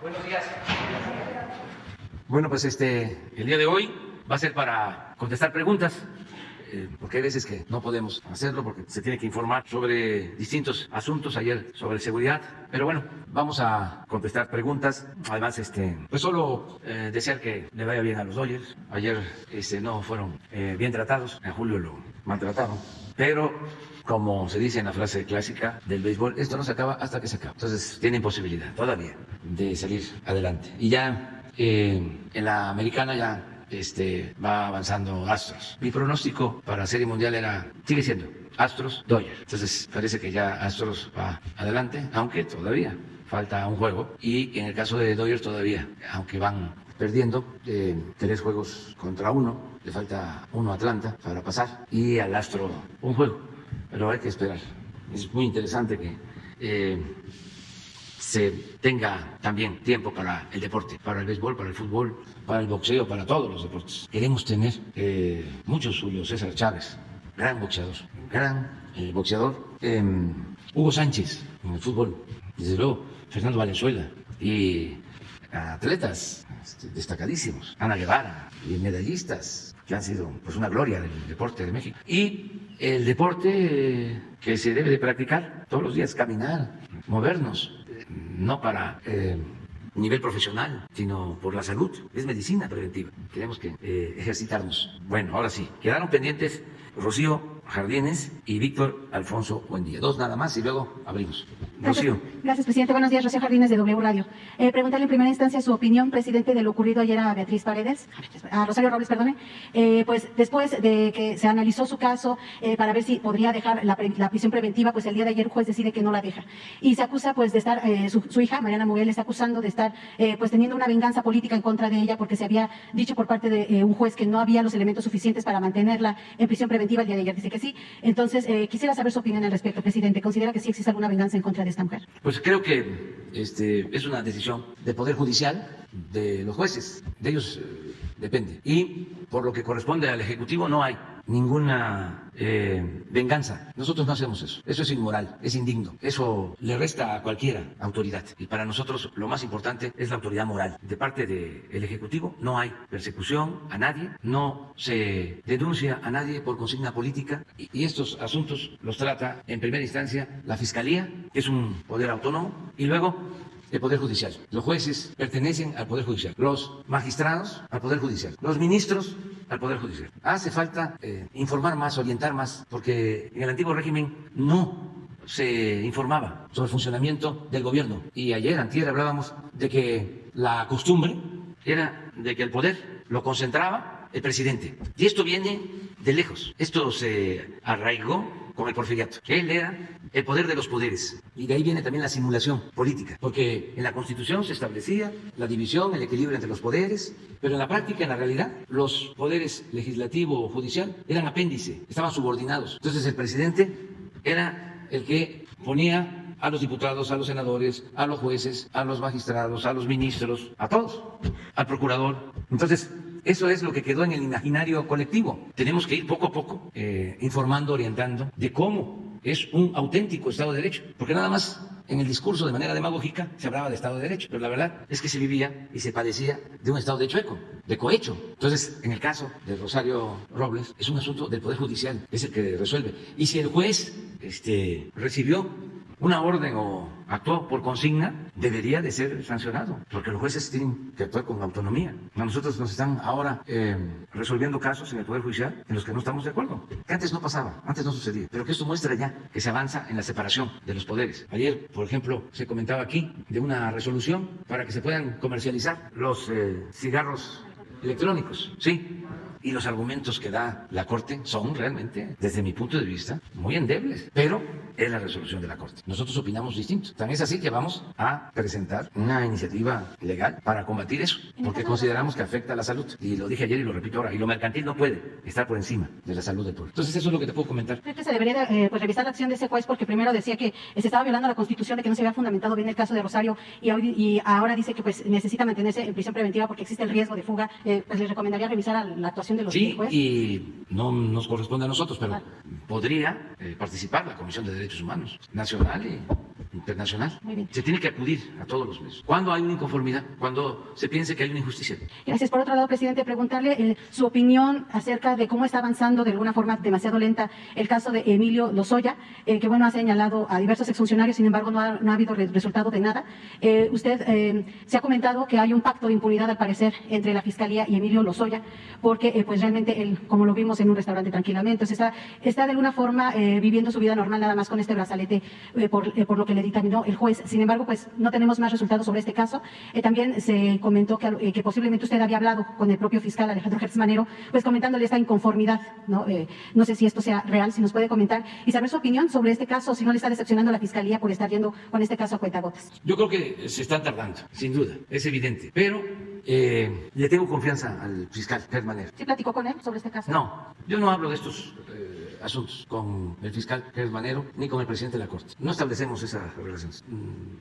Buenos días. Bueno, pues el día de hoy va a ser para contestar preguntas, porque hay veces que no podemos hacerlo porque se tiene que informar sobre distintos asuntos, ayer sobre seguridad, pero bueno, vamos a contestar preguntas. Además, pues solo desear que le vaya bien a los Dodgers. Ayer no fueron bien tratados, a Julio lo maltrataron, pero como se dice en la frase clásica del béisbol, esto no se acaba hasta que se acaba. Entonces tienen posibilidad todavía de salir adelante. Y ya en la americana ya va avanzando Astros. Mi pronóstico para Serie Mundial sigue siendo Astros, Dodgers. Entonces parece que ya Astros va adelante, aunque todavía falta un juego. Y en el caso de Dodgers todavía, aunque van perdiendo 3 juegos contra 1, le falta 1 a Atlanta para pasar y al Astro un juego. Pero hay que esperar. Es muy interesante que se tenga también tiempo para el deporte, para el béisbol, para el fútbol, para el boxeo, para todos los deportes. Queremos tener muchos. Julio César Chávez, gran boxeador, Hugo Sánchez en el fútbol, desde luego Fernando Valenzuela y atletas destacadísimos, Ana Guevara y medallistas que han sido pues una gloria del deporte de México. Y el deporte que se debe de practicar todos los días, caminar, movernos, no para nivel profesional, sino por la salud, es medicina preventiva. Tenemos que ejercitarnos. Bueno, ahora sí, quedaron pendientes Rocío Jardines y Víctor Alfonso Buendía. 2 nada más y luego abrimos. Rocío. Gracias, presidente. Buenos días, Rocío Jardines de W Radio. Preguntarle en primera instancia su opinión, presidente, de lo ocurrido ayer a Rosario Robles, perdone. Pues después de que se analizó su caso para ver si podría dejar la prisión preventiva, pues el día de ayer el juez decide que no la deja. Y se acusa pues de estar, su hija, Mariana Muriel, está acusando de estar pues teniendo una venganza política en contra de ella porque se había dicho por parte de un juez que no había los elementos suficientes para mantenerla en prisión preventiva. El día de ayer dice que sí. Entonces, quisiera saber su opinión al respecto, presidente. ¿Considera que sí existe alguna venganza en contra de esta mujer? Pues creo que es una decisión del Poder Judicial, de los jueces, de ellos depende. Y por lo que corresponde al Ejecutivo no hay ninguna venganza. Nosotros no hacemos eso. Eso es inmoral, es indigno. Eso le resta a cualquiera autoridad. Y para nosotros lo más importante es la autoridad moral. De parte del Ejecutivo no hay persecución a nadie, no se denuncia a nadie por consigna política y estos asuntos los trata en primera instancia la Fiscalía, que es un poder autónomo, y luego el Poder Judicial. Los jueces pertenecen al Poder Judicial, los magistrados al Poder Judicial, los ministros al Poder Judicial. Hace falta informar más, orientar más, porque en el antiguo régimen no se informaba sobre el funcionamiento del gobierno. Y ayer, antier, hablábamos de que la costumbre era de que el poder lo concentraba el presidente. Y esto viene de lejos. Esto se arraigó con el porfiriato. Él era el poder de los poderes. Y de ahí viene también la simulación política. Porque en la Constitución se establecía la división, el equilibrio entre los poderes, pero en la práctica, en la realidad, los poderes legislativo o judicial eran apéndice, estaban subordinados. Entonces el presidente era el que ponía a los diputados, a los senadores, a los jueces, a los magistrados, a los ministros, a todos, al procurador. Entonces, eso es lo que quedó en el imaginario colectivo. Tenemos que ir poco a poco informando, orientando de cómo es un auténtico Estado de Derecho. Porque nada más en el discurso de manera demagógica se hablaba de Estado de Derecho, pero la verdad es que se vivía y se padecía de un Estado de chueco, de cohecho. Entonces, en el caso de Rosario Robles, es un asunto del Poder Judicial, es el que resuelve. Y si el juez recibió una orden o actuó por consigna, debería de ser sancionado, porque los jueces tienen que actuar con autonomía. A nosotros nos están ahora resolviendo casos en el Poder Judicial en los que no estamos de acuerdo, que antes no pasaba, antes no sucedía, pero que esto muestra ya que se avanza en la separación de los poderes. Ayer, por ejemplo, se comentaba aquí de una resolución para que se puedan comercializar los cigarros electrónicos, ¿sí? y los argumentos que da la Corte son realmente, desde mi punto de vista, muy endebles, pero es la resolución de la Corte. Nosotros opinamos distinto. Tan es así que vamos a presentar una iniciativa legal para combatir eso, porque consideramos que afecta a la salud. Y lo dije ayer y lo repito ahora, y lo mercantil no puede estar por encima de la salud del pueblo. Entonces eso es lo que te puedo comentar. Creo que se debería pues, revisar la acción de ese juez, porque primero decía que se estaba violando la Constitución, de que no se había fundamentado bien el caso de Rosario, y ahora dice que pues necesita mantenerse en prisión preventiva porque existe el riesgo de fuga. Pues les recomendaría revisar la actuación de los jueces. Y no nos corresponde a nosotros, pero podría participar la Comisión de Derechos Humanos, nacional y internacional. Muy bien. Se tiene que acudir a todos los medios. Cuando hay una inconformidad, cuando se piense que hay una injusticia. Gracias. Por otro lado, presidente, preguntarle su opinión acerca de cómo está avanzando de alguna forma demasiado lenta el caso de Emilio Lozoya, que bueno, ha señalado a diversos exfuncionarios, sin embargo no ha habido resultado de nada. Usted se ha comentado que hay un pacto de impunidad al parecer entre la Fiscalía y Emilio Lozoya, porque pues realmente él, como lo vimos en un restaurante tranquilamente, entonces está de alguna forma viviendo su vida normal nada más con este brazalete por lo que le dictaminó el juez. Sin embargo, pues no tenemos más resultados sobre este caso. También se comentó que posiblemente usted había hablado con el propio fiscal Alejandro Gertz Manero, pues comentándole esta inconformidad, ¿no? No sé si esto sea real, si nos puede comentar y saber su opinión sobre este caso, si no le está decepcionando a la Fiscalía por estar yendo con este caso a cuentagotas. Yo creo que se están tardando, sin duda, es evidente, pero le tengo confianza al fiscal Gertz Manero. ¿Sí platicó con él sobre este caso? No, yo no hablo de estos asuntos con el fiscal Gertz Manero ni con el presidente de la Corte. No establecemos esas relaciones,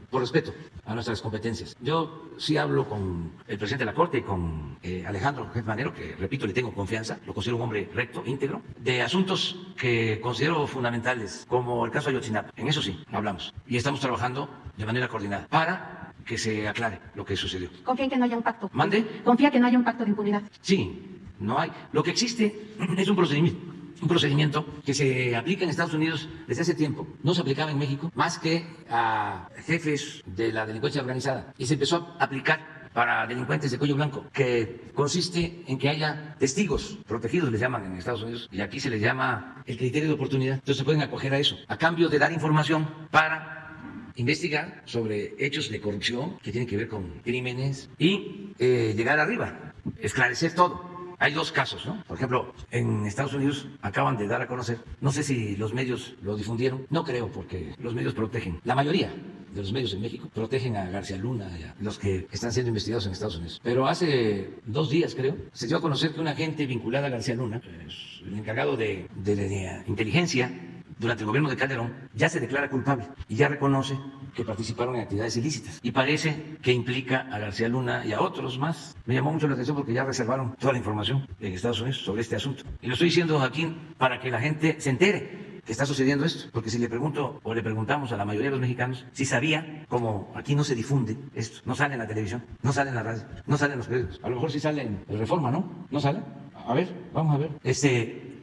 por respeto a nuestras competencias. Yo sí hablo con el presidente de la Corte y con Alejandro Gertz Manero, que repito, le tengo confianza, lo considero un hombre recto, íntegro, de asuntos que considero fundamentales, como el caso de Ayotzinapa. En eso sí, hablamos. Y estamos trabajando de manera coordinada para que se aclare lo que sucedió. ¿Confía en que no haya un pacto? ¿Mande? ¿Confía que no haya un pacto de impunidad? Sí, no hay. Lo que existe es un procedimiento que se aplica en Estados Unidos desde hace tiempo. No se aplicaba en México más que a jefes de la delincuencia organizada y se empezó a aplicar para delincuentes de cuello blanco, que consiste en que haya testigos protegidos, les llaman en Estados Unidos, y aquí se les llama el criterio de oportunidad. Entonces se pueden acoger a eso, a cambio de dar información para investigar sobre hechos de corrupción que tienen que ver con crímenes y llegar arriba, esclarecer todo. Hay dos casos, ¿no? Por ejemplo, en Estados Unidos acaban de dar a conocer, no sé si los medios lo difundieron, no creo, porque los medios protegen, la mayoría de los medios en México protegen a García Luna y a los que están siendo investigados en Estados Unidos. Pero hace 2 días, creo, se dio a conocer que un agente vinculado a García Luna, el encargado de la inteligencia durante el gobierno de Calderón, ya se declara culpable y ya reconoce que participaron en actividades ilícitas. Y parece que implica a García Luna y a otros más. Me llamó mucho la atención porque ya reservaron toda la información en Estados Unidos sobre este asunto. Y lo estoy diciendo aquí para que la gente se entere que está sucediendo esto. Porque si le pregunto o le preguntamos a la mayoría de los mexicanos si sabía, como aquí no se difunde esto, no sale en la televisión, no sale en la radio, no sale en los periódicos. A lo mejor sí sale en Reforma, ¿no? ¿No sale? A ver, vamos a ver.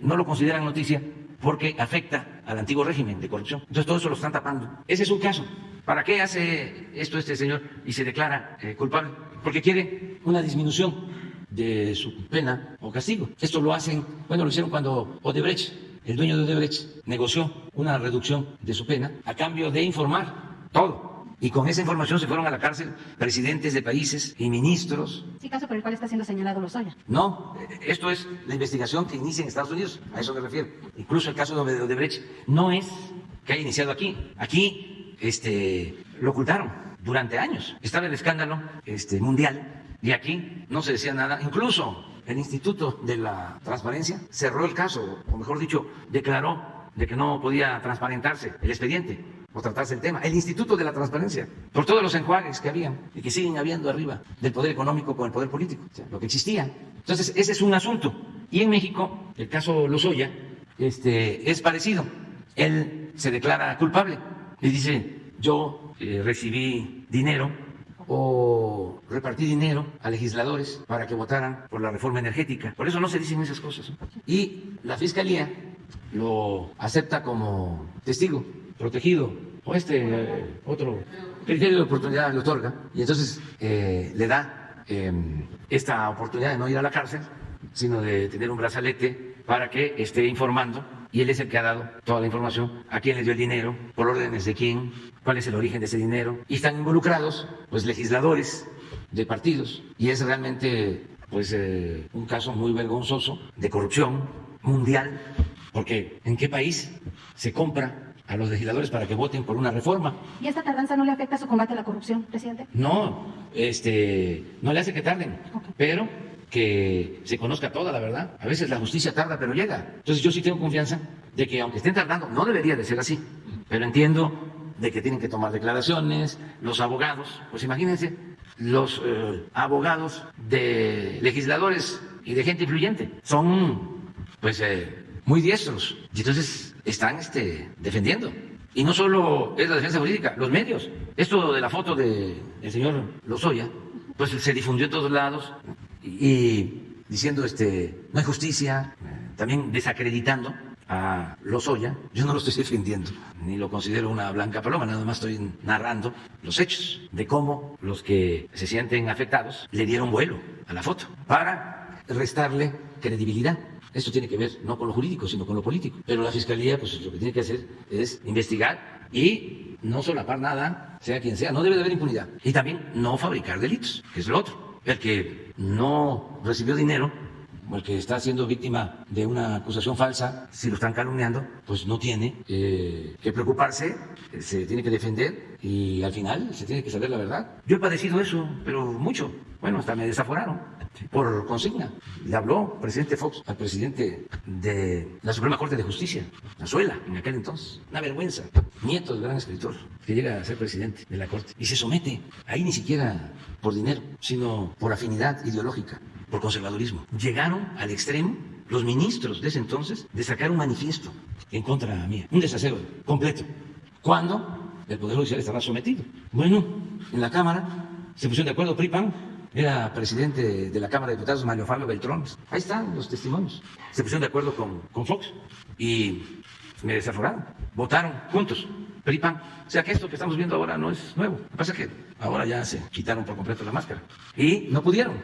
No lo consideran noticia porque afecta al antiguo régimen de corrupción. Entonces todo eso lo están tapando. Ese es un caso. ¿Para qué hace esto este señor y se declara culpable? Porque quiere una disminución de su pena o castigo. Esto lo hacen, lo hicieron cuando Odebrecht, el dueño de Odebrecht, negoció una reducción de su pena a cambio de informar todo. Y con esa información se fueron a la cárcel presidentes de países y ministros. Sí, caso por el cual está siendo señalado Lozoya. No, esto es la investigación que inicia en Estados Unidos, a eso me refiero. Incluso el caso de Odebrecht no es que haya iniciado aquí. Aquí lo ocultaron durante años. Estaba el escándalo mundial y aquí no se decía nada. Incluso el Instituto de la Transparencia cerró el caso, o mejor dicho, declaró de que no podía transparentarse el expediente o tratarse el tema. El Instituto de la Transparencia, por todos los enjuagues que habían y que siguen habiendo arriba del poder económico con el poder político, o sea, lo que existía. Entonces, ese es un asunto. Y en México, el caso Lozoya es parecido. Él se declara culpable y dice, yo recibí dinero o repartí dinero a legisladores para que votaran por la reforma energética. Por eso no se dicen esas cosas. Y la Fiscalía lo acepta como testigo protegido, o otro criterio de oportunidad le otorga, y entonces le da esta oportunidad de no ir a la cárcel, sino de tener un brazalete para que esté informando, y él es el que ha dado toda la información, a quién le dio el dinero, por órdenes de quién, cuál es el origen de ese dinero, y están involucrados pues legisladores de partidos, y es realmente pues un caso muy vergonzoso de corrupción mundial, porque ¿en qué país se compra a los legisladores para que voten por una reforma? ¿Y esta tardanza no le afecta a su combate a la corrupción, presidente? No, no le hace que tarden, pero que se conozca toda la verdad. A veces la justicia tarda, pero llega. Entonces yo sí tengo confianza de que aunque estén tardando, no debería de ser así, pero entiendo de que tienen que tomar declaraciones, los abogados, pues imagínense, los abogados de legisladores y de gente influyente son pues muy diestros y entonces están defendiendo. Y no solo es la defensa jurídica, los medios. Esto de la foto del señor Lozoya, pues se difundió en todos lados y diciendo no hay justicia, también desacreditando a Lozoya. Yo no lo estoy defendiendo, ni lo considero una blanca paloma, nada más estoy narrando los hechos de cómo los que se sienten afectados le dieron vuelo a la foto para restarle credibilidad. Esto tiene que ver no con lo jurídico, sino con lo político. Pero la Fiscalía, pues lo que tiene que hacer es investigar y no solapar nada, sea quien sea. No debe de haber impunidad. Y también no fabricar delitos, que es lo otro. El que no recibió dinero, o el que está siendo víctima de una acusación falsa, si lo están calumniando, pues no tiene que preocuparse, se tiene que defender y al final se tiene que saber la verdad. Yo he padecido eso, pero mucho. Bueno, hasta me desaforaron por consigna. Le habló el presidente Fox al presidente de la Suprema Corte de Justicia, Azuela, en aquel entonces. Una vergüenza. Nieto del gran escritor que llega a ser presidente de la Corte. Y se somete, ahí ni siquiera por dinero, sino por afinidad ideológica, por conservadurismo. Llegaron al extremo los ministros de ese entonces de sacar un manifiesto en contra mía, un desacero completo, cuando el Poder Judicial estaba sometido. Bueno, en la Cámara se pusieron de acuerdo PRI-PAN, era presidente de la Cámara de Diputados Mario Fabio Beltrones. Ahí están los testimonios. Se pusieron de acuerdo con Fox y me desaforaron. Votaron juntos, PRI-PAN. O sea que esto que estamos viendo ahora no es nuevo. Lo que pasa es que ahora ya se quitaron por completo la máscara. Y no pudieron,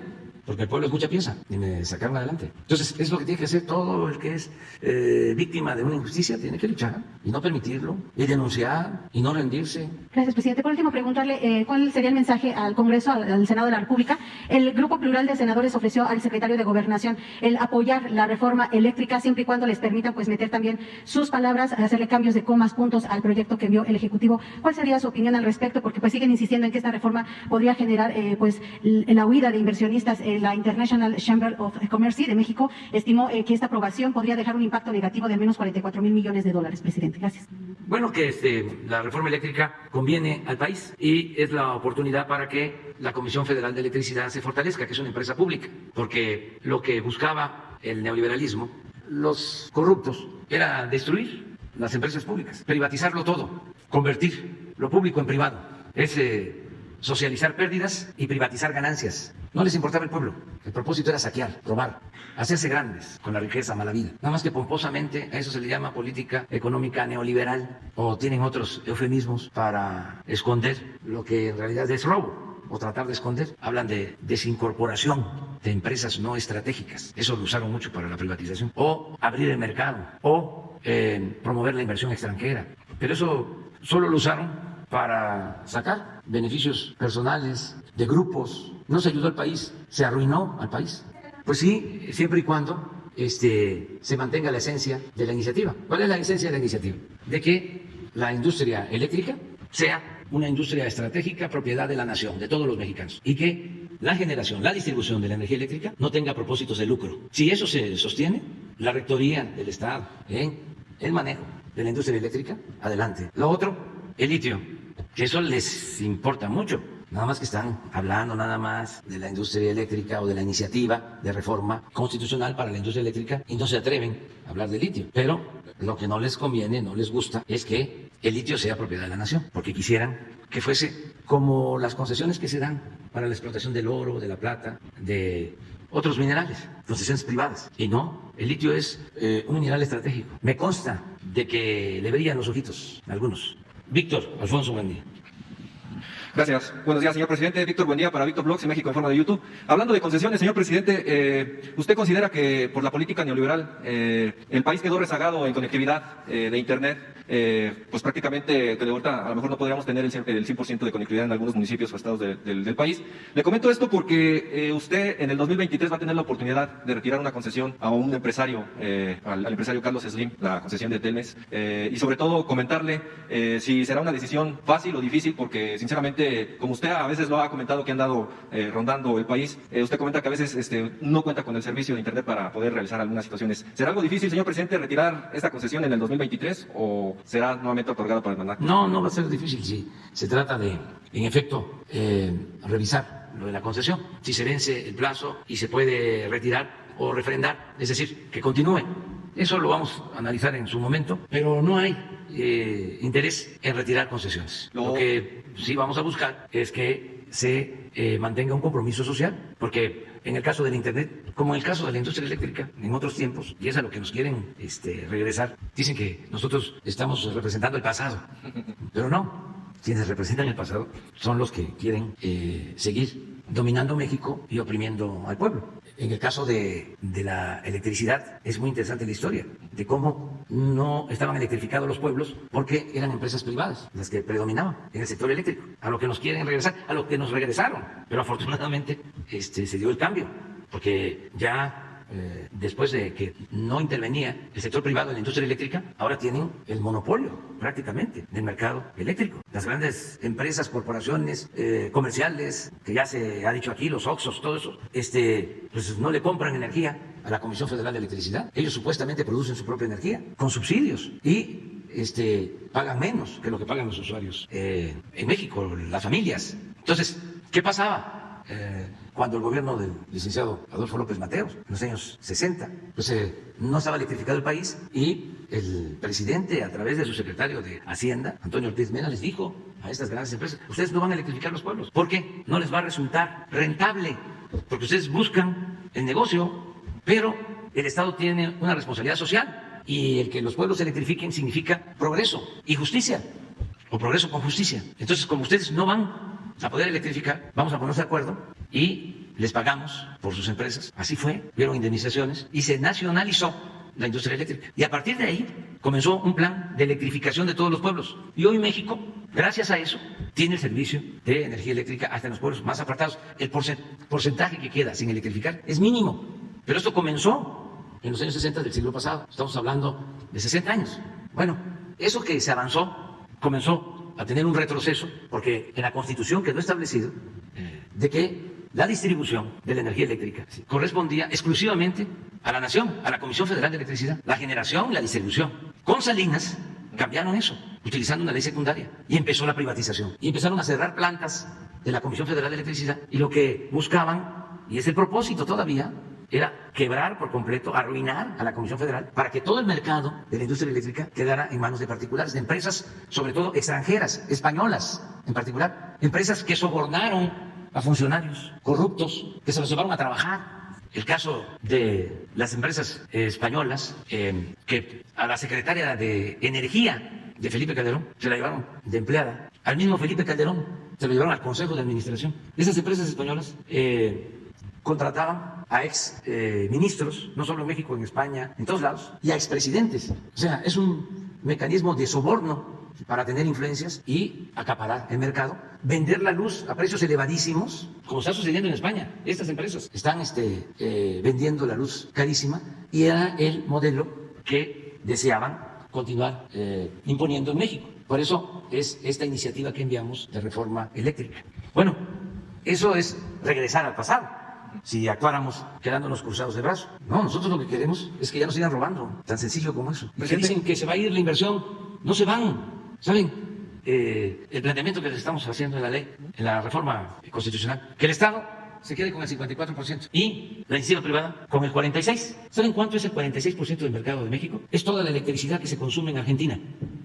porque el pueblo escucha, piensa, y me sacaron adelante. Entonces, es lo que tiene que hacer todo el que es víctima de una injusticia, tiene que luchar y no permitirlo, y denunciar, y no rendirse. Gracias, presidente. Por último, preguntarle cuál sería el mensaje al Congreso, al Senado de la República. El Grupo Plural de Senadores ofreció al secretario de Gobernación el apoyar la reforma eléctrica siempre y cuando les permitan pues meter también sus palabras, hacerle cambios de comas, puntos al proyecto que envió el Ejecutivo. ¿Cuál sería su opinión al respecto? Porque pues siguen insistiendo en que esta reforma podría generar pues la huida de inversionistas. La International Chamber of Commerce de México estimó que esta aprobación podría dejar un impacto negativo de al menos 44,000 millones de dólares, presidente. Gracias. Bueno, que la reforma eléctrica conviene al país y es la oportunidad para que la Comisión Federal de Electricidad se fortalezca, que es una empresa pública, porque lo que buscaba el neoliberalismo, los corruptos, era destruir las empresas públicas, privatizarlo todo, convertir lo público en privado. Es socializar pérdidas y privatizar ganancias. No les importaba el pueblo. El propósito era saquear, robar, hacerse grandes con la riqueza mala vida. Nada más que pomposamente a eso se le llama política económica neoliberal, o tienen otros eufemismos para esconder lo que en realidad es robo o tratar de esconder. Hablan de desincorporación de empresas no estratégicas. Eso lo usaron mucho para la privatización. O abrir el mercado, o promover la inversión extranjera. Pero eso solo lo usaron para sacar beneficios personales de grupos. No se ayudó al país, se arruinó al país. Pues sí, siempre y cuando se mantenga la esencia de la iniciativa. ¿Cuál es la esencia de la iniciativa? De que la industria eléctrica sea una industria estratégica, propiedad de la nación, de todos los mexicanos, y que la generación, la distribución de la energía eléctrica no tenga propósitos de lucro. Si eso se sostiene, la rectoría del Estado en el manejo de la industria eléctrica, adelante. Lo otro, el litio, que eso les importa mucho. Nada más que están hablando nada más de la industria eléctrica o de la iniciativa de reforma constitucional para la industria eléctrica y no se atreven a hablar de litio. Pero lo que no les conviene, no les gusta, es que el litio sea propiedad de la nación, porque quisieran que fuese como las concesiones que se dan para la explotación del oro, de la plata, de otros minerales, concesiones privadas. Y no, el litio es un mineral estratégico. Me consta de que le brillan los ojitos a algunos. Víctor Alfonso, buen día. Gracias. Buenos días, señor presidente. Víctor, buen día para Víctor Blogs en México en forma de YouTube. Hablando de concesiones, señor presidente, ¿usted considera que por la política neoliberal el país quedó rezagado en conectividad de Internet? pues prácticamente que de vuelta a lo mejor no podríamos tener el 100% de conectividad en algunos municipios o estados del país. Le comento esto porque usted en el 2023 va a tener la oportunidad de retirar una concesión a un empresario, al empresario Carlos Slim, la concesión de Telmex, y sobre todo comentarle si será una decisión fácil o difícil, porque sinceramente, como usted a veces lo ha comentado que han dado rondando el país, usted comenta que a veces no cuenta con el servicio de internet para poder realizar algunas situaciones. ¿Será algo difícil, señor presidente, retirar esta concesión en el 2023 o será nuevamente otorgada para el mandato? No, no va a ser difícil si se trata de, en efecto, revisar lo de la concesión, si se vence el plazo y se puede retirar o refrendar, es decir, que continúe. Eso lo vamos a analizar en su momento, pero no hay interés en retirar concesiones. Lo que sí vamos a buscar es que se mantenga un compromiso social, porque en el caso del Internet, como en el caso de la industria eléctrica, en otros tiempos, y es a lo que nos quieren regresar, dicen que nosotros estamos representando el pasado, pero no. Quienes representan el pasado son los que quieren seguir dominando México y oprimiendo al pueblo. En el caso de la electricidad es muy interesante la historia de cómo no estaban electrificados los pueblos porque eran empresas privadas las que predominaban en el sector eléctrico, a lo que nos quieren regresar, a lo que nos regresaron. Pero afortunadamente se dio el cambio, porque ya después de que no intervenía el sector privado en la industria eléctrica, ahora tienen el monopolio prácticamente del mercado eléctrico. Las grandes empresas, corporaciones comerciales, que ya se ha dicho aquí, los Oxxos, todo eso, pues no le compran energía a la Comisión Federal de Electricidad. Ellos supuestamente producen su propia energía con subsidios y pagan menos que lo que pagan los usuarios en México, las familias. Entonces, ¿qué pasaba? Cuando el gobierno del licenciado Adolfo López Mateos, en los años 60, pues no estaba electrificado el país y el presidente, a través de su secretario de Hacienda, Antonio Ortiz Mena, les dijo a estas grandes empresas: ustedes no van a electrificar los pueblos porque no les va a resultar rentable, porque ustedes buscan el negocio, pero el Estado tiene una responsabilidad social y el que los pueblos se electrifiquen significa progreso y justicia, o progreso con justicia. Entonces, como ustedes no van a poder electrificar, vamos a ponernos de acuerdo y les pagamos por sus empresas. Así fue, vieron indemnizaciones y se nacionalizó la industria eléctrica. Y a partir de ahí comenzó un plan de electrificación de todos los pueblos. Y hoy México, gracias a eso, tiene el servicio de energía eléctrica hasta en los pueblos más apartados. El porcentaje que queda sin electrificar es mínimo. Pero esto comenzó en los años 60 del siglo pasado. Estamos hablando de 60 años. Bueno, eso que se avanzó comenzó a tener un retroceso, porque en la Constitución quedó establecido de que la distribución de la energía eléctrica correspondía exclusivamente a la nación, a la Comisión Federal de Electricidad, la generación y la distribución. Con Salinas cambiaron eso, utilizando una ley secundaria, y empezó la privatización. Y empezaron a cerrar plantas de la Comisión Federal de Electricidad, y lo que buscaban, y es el propósito todavía, era quebrar por completo, arruinar a la Comisión Federal para que todo el mercado de la industria eléctrica quedara en manos de particulares, de empresas, sobre todo extranjeras, españolas en particular, empresas que sobornaron a funcionarios corruptos, que se los llevaron a trabajar. El caso de las empresas españolas, que a la secretaria de Energía de Felipe Calderón se la llevaron de empleada, al mismo Felipe Calderón se lo llevaron al Consejo de Administración. Esas empresas españolas contrataban a ex ministros, no solo en México, en España, en todos lados, y a expresidentes. O sea, es un mecanismo de soborno para tener influencias y acaparar el mercado, vender la luz a precios elevadísimos, como está sucediendo en España. Estas empresas están vendiendo la luz carísima, y era el modelo que deseaban continuar imponiendo en México. Por eso es esta iniciativa que enviamos de reforma eléctrica. Bueno, eso es regresar al pasado. Si actuáramos quedándonos cruzados de brazos. No, nosotros lo que queremos es que ya nos sigan robando. Tan sencillo como eso. Y que dicen que se va a ir la inversión, no se van. ¿Saben? El planteamiento que les estamos haciendo en la ley, en la reforma constitucional, que el Estado se quede con el 54% y la iniciativa privada con el 46%. ¿Saben cuánto es el 46% del mercado de México? Es toda la electricidad que se consume en Argentina,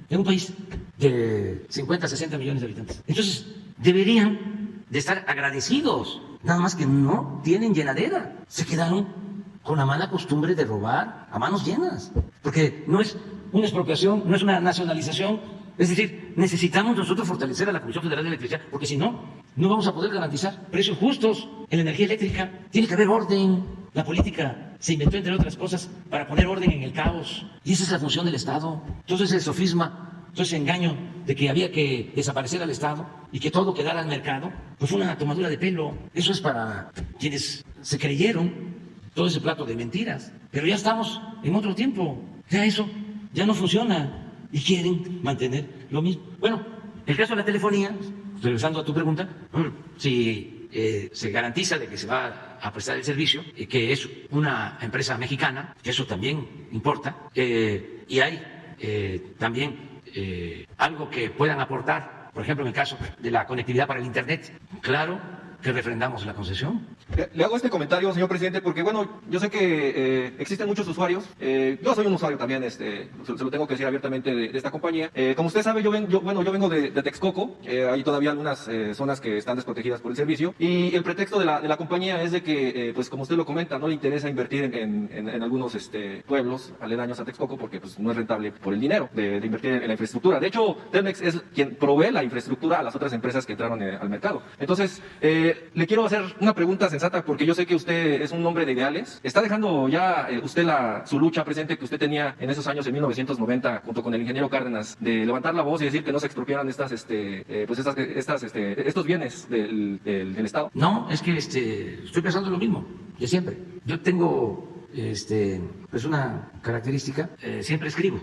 en un país de 50, 60 millones de habitantes. Entonces, deberían de estar agradecidos. Nada más que no tienen llenadera. Se quedaron con la mala costumbre de robar a manos llenas. Porque no es una expropiación, no es una nacionalización. Es decir, necesitamos nosotros fortalecer a la Comisión Federal de Electricidad, porque si no, no vamos a poder garantizar precios justos en la energía eléctrica. Tiene que haber orden. La política se inventó, entre otras cosas, para poner orden en el caos. Y esa es la función del Estado. Entonces el sofisma todo ese engaño de que había que desaparecer al Estado y que todo quedara al mercado, pues fue una tomadura de pelo. Eso es para quienes se creyeron todo ese plato de mentiras. Pero ya estamos en otro tiempo. Ya eso ya no funciona y quieren mantener lo mismo. Bueno, el caso de la telefonía, regresando a tu pregunta, si se garantiza de que se va a prestar el servicio, que es una empresa mexicana, que eso también importa, y hay también algo que puedan aportar, por ejemplo, en el caso de la conectividad para el Internet, claro que refrendamos la concesión. Le hago este comentario, señor presidente, porque bueno, yo sé que existen muchos usuarios. Yo soy un usuario también, se lo tengo que decir abiertamente de esta compañía. Como usted sabe, yo vengo de Texcoco. Hay todavía algunas zonas que están desprotegidas por el servicio. Y el pretexto de la compañía es de que, pues como usted lo comenta, no le interesa invertir en algunos pueblos aledaños a Texcoco porque pues no es rentable por el dinero de invertir en la infraestructura. De hecho, Telmex es quien provee la infraestructura a las otras empresas que entraron al mercado. Entonces, le quiero hacer una pregunta sensata porque yo sé que usted es un hombre de ideales. ¿Está dejando ya usted su lucha presente que usted tenía en esos años, en 1990, junto con el ingeniero Cárdenas, de levantar la voz y decir que no se expropiaran estos bienes del Estado? No, es que estoy pensando lo mismo de siempre. Yo tengo pues una característica, siempre escribo.